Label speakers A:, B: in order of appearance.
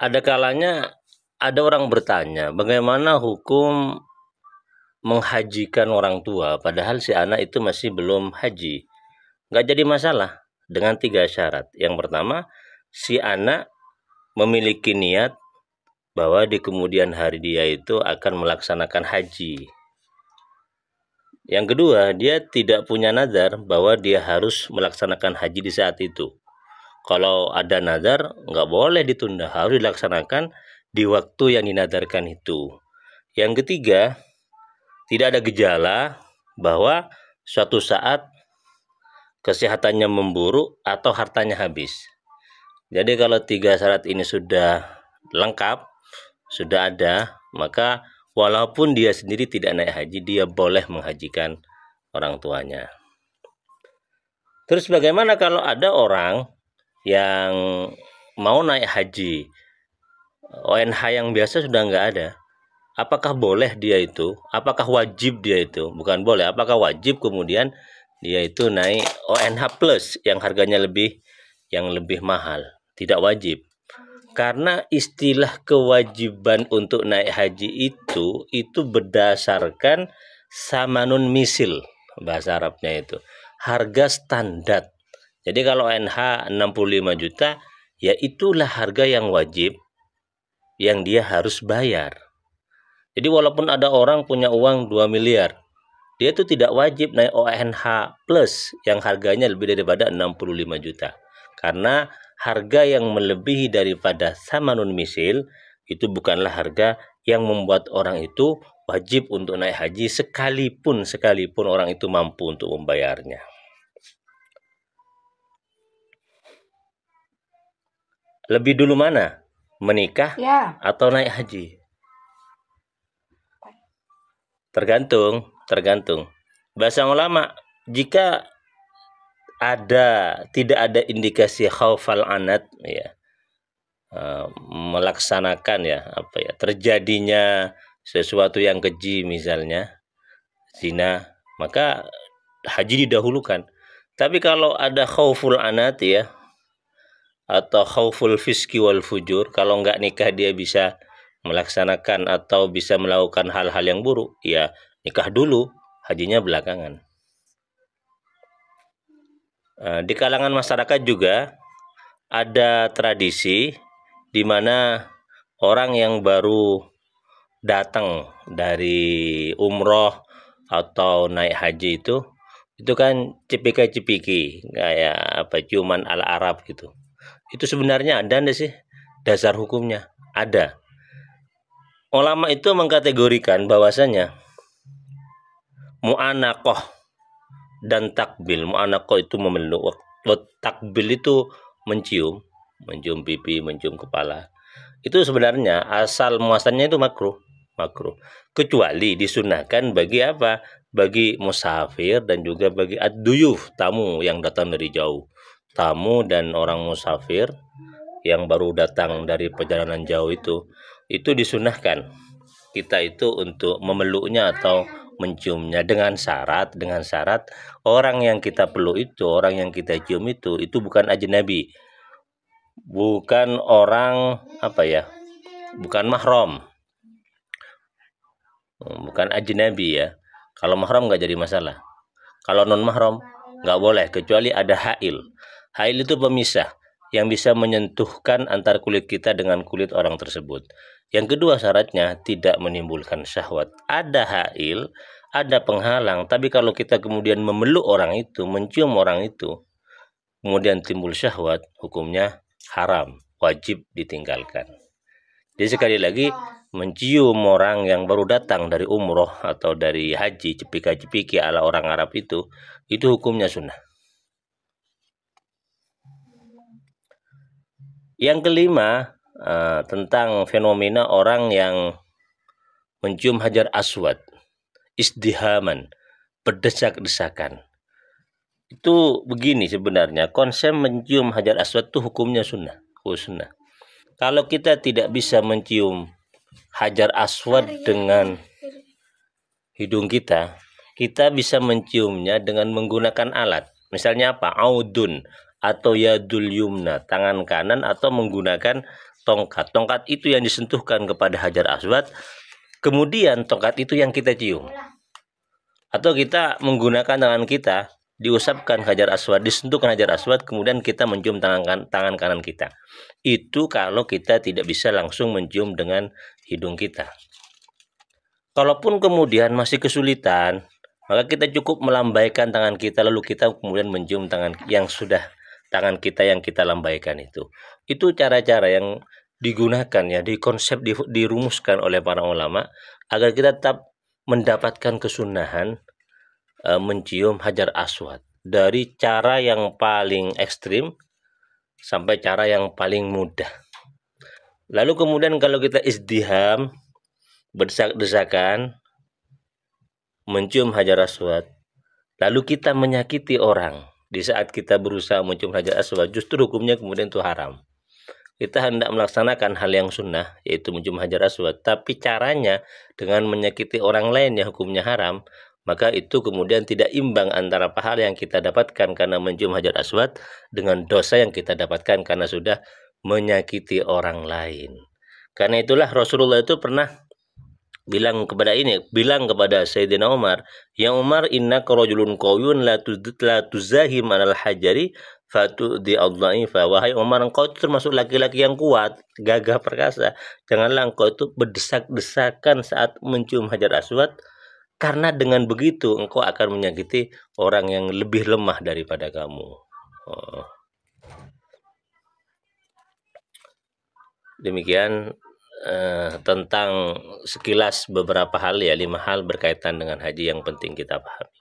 A: Ada kalanya ada orang bertanya, bagaimana hukum menghajikan orang tua padahal si anak itu masih belum haji? Nggak jadi masalah dengan 3 syarat. Yang pertama, si anak memiliki niat bahwa di kemudian hari dia itu akan melaksanakan haji. Yang kedua, dia tidak punya nazar bahwa dia harus melaksanakan haji di saat itu. Kalau ada nazar, nggak boleh ditunda, harus dilaksanakan di waktu yang dinadarkan itu. Yang ketiga, tidak ada gejala bahwa suatu saat kesehatannya memburuk atau hartanya habis. Jadi kalau 3 syarat ini sudah lengkap, sudah ada, maka walaupun dia sendiri tidak naik haji, dia boleh menghajikan orang tuanya. Terus bagaimana kalau ada orang yang mau naik haji, ONH yang biasa sudah nggak ada? Apakah boleh dia itu? Apakah wajib dia itu? Bukan boleh, apakah wajib kemudian dia itu naik ONH plus yang harganya lebih mahal? Tidak wajib. Karena istilah kewajiban untuk naik haji itu berdasarkan samanun misil, bahasa Arabnya itu, harga standar. Jadi kalau ONH 65 juta, ya itulah harga yang wajib yang dia harus bayar. Jadi walaupun ada orang punya uang 2 miliar, dia itu tidak wajib naik ONH plus yang harganya lebih daripada 65 juta. Karena harga yang melebihi daripada samanun misil itu bukanlah harga yang membuat orang itu wajib untuk naik haji sekalipun orang itu mampu untuk membayarnya. Lebih dulu mana? Menikah atau naik haji? Tergantung. Bahasa ulama, jika tidak ada indikasi khaufal anat, ya, melaksanakan terjadinya sesuatu yang keji, misalnya zina, maka haji didahulukan. Tapi kalau ada khauful anat, ya, atau khauful fiski wal fujur, kalau nggak nikah dia bisa melaksanakan atau bisa melakukan hal-hal yang buruk, ya nikah dulu, hajinya belakangan. Di kalangan masyarakat juga ada tradisi di mana orang yang baru datang dari umroh atau naik haji itu kan cepika-cepiki, kayak ciuman ala Arab gitu. Itu sebenarnya ada nggak sih dasar hukumnya? Ada. Ulama itu mengkategorikan bahwasanya mu'anaqah dan takbil. Mu'anaqah itu memeluk, takbil itu mencium pipi, mencium kepala. Itu sebenarnya asal muasalnya itu makruh. Kecuali disunahkan bagi apa? Bagi musafir dan juga bagi ad-duyuf, tamu yang datang dari jauh. Tamu dan orang musafir yang baru datang dari perjalanan jauh itu disunahkan kita itu untuk memeluknya atau menciumnya dengan syarat orang yang kita peluk itu, orang yang kita cium itu bukan ajnabi, bukan orang bukan mahram, bukan ajnabi, ya. Kalau mahram nggak jadi masalah. Kalau non mahram nggak boleh, kecuali ada hail. Hail itu pemisah yang bisa menyentuhkan antar kulit kita dengan kulit orang tersebut. Yang kedua syaratnya tidak menimbulkan syahwat. Ada hail, ada penghalang, tapi kalau kita kemudian memeluk orang itu, mencium orang itu, kemudian timbul syahwat, hukumnya haram, wajib ditinggalkan. Jadi sekali lagi, mencium orang yang baru datang dari umroh atau dari haji, cepika-cepiki ala orang Arab itu hukumnya sunnah. Yang kelima, tentang fenomena orang yang mencium hajar aswad, isdihaman, berdesak-desakan. Itu begini sebenarnya, konsep mencium hajar aswad itu hukumnya sunnah. Kalau kita tidak bisa mencium hajar aswad dengan hidung kita bisa menciumnya dengan menggunakan alat. Misalnya apa? Audun atau yadul yumna, tangan kanan, atau menggunakan tongkat. Tongkat itu yang disentuhkan kepada Hajar Aswad, kemudian tongkat itu yang kita cium. Atau kita menggunakan tangan kita, diusapkan Hajar Aswad, disentuhkan Hajar Aswad, kemudian kita mencium tangan kanan kita. Itu kalau kita tidak bisa langsung mencium dengan hidung kita. Kalaupun kemudian masih kesulitan, maka kita cukup melambaikan tangan kita, lalu kita kemudian mencium tangan kita yang kita lambaikan itu. Itu cara-cara yang digunakan ya, dirumuskan oleh para ulama agar kita tetap mendapatkan kesunahan mencium Hajar Aswad, dari cara yang paling ekstrim sampai cara yang paling mudah. Lalu kemudian kalau kita izdiham, berdesak-desakan, mencium Hajar Aswad, lalu kita menyakiti orang di saat kita berusaha mencium Hajar Aswad, justru hukumnya kemudian itu haram. Kita hendak melaksanakan hal yang sunnah, yaitu mencium Hajar Aswad, tapi caranya dengan menyakiti orang lain yang hukumnya haram, maka itu kemudian tidak imbang antara pahala yang kita dapatkan karena mencium Hajar Aswad dengan dosa yang kita dapatkan karena sudah menyakiti orang lain. Karena itulah Rasulullah itu pernah bilang kepada Sayyidina Umar, "Ya Umar, innaka rajulun qawiyyun la tuzahim 'alal hajari fatu'di adh-dha'ifa." Wahai Umar, engkau itu termasuk laki-laki yang kuat, gagah perkasa. Janganlah engkau itu berdesak-desakan saat mencium Hajar Aswad, karena dengan begitu engkau akan menyakiti orang yang lebih lemah daripada kamu. Demikian tentang sekilas beberapa hal ya, 5 hal berkaitan dengan haji yang penting kita pahami.